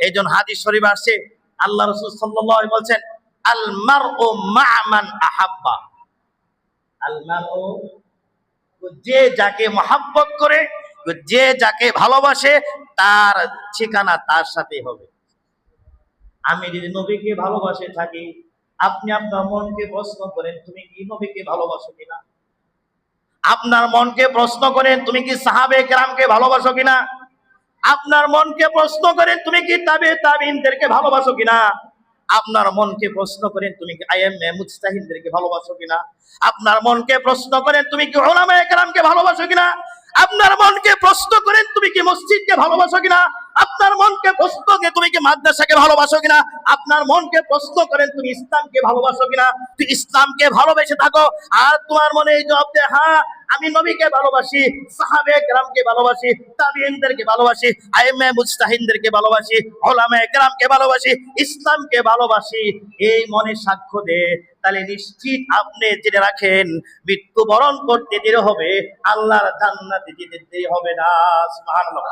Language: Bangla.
এইজন্য হাদিস শরীফ আসছে, আল্লাহ রাসূল সাল্লাল্লাহু আলাইহি বলছেন, আল মারউ মা মান আহাব্বা। আল মারউ, যে যাকে মহব্বত করে, যে যাকে ভালোবাসে, তার ঠিকানা তার সাথে হবে। আমি যদি নবীকে ভালোবাসে থাকি, আপনি আপনার মনকে প্রশ্ন করেন, তুমি কি নবীকে ভালোবাসো কিনা? আপনার মনকে প্রশ্ন করেন, তুমি কি সাহাবে কেরামকে ভালোবাসো কিনা? আপনার মনকে প্রশ্ন করেন, তুমি কি তাবিনদেরকে ভালোবাসো কিনা? আপনার মনকে প্রশ্ন করেন, তুমি কি আইএমএ মুজতাহিদদেরকে ভালোবাসো কিনা? আপনার মনকে প্রশ্ন করেন, তুমি কি উলামায়ে কেরামকে ভালোবাসো কিনা? আপনার মনকে প্রশ্ন করেন, তুমি কি মসজিদকে ভালোবাসো কিনা? আপনার মনকে প্রশ্ন করেন, তুমি কি মাদ্রাসাকে ভালোবাসো কিনা? আপনার মনকে প্রশ্ন করেন, তুমি ইসলামকে ভালোবাসো কিনা? তুই ইসলামকে ভালোবেসে থাকো, আর তোমার মনে এই জবাব দেয়, হ্যাঁ আমি নবীকে ভালোবাসি, সাহাবে কেরামকে ভালোবাসি, তাবিঈনদেরকে ভালোবাসি, আইম্মে মুজতাহিদদেরকে ভালোবাসি, উলামায়ে কেরামকে ভালোবাসি, ইসলামকে ভালোবাসি, এই মনে সাক্ষ্য দে, তাহলে নিশ্চিত আপনি জেনে রাখেন, মৃত্যুবরণ করতে দেরি হবে, আল্লাহর জান্নাতে যেতে দেরি হবে না। সুবহানাল্লাহ।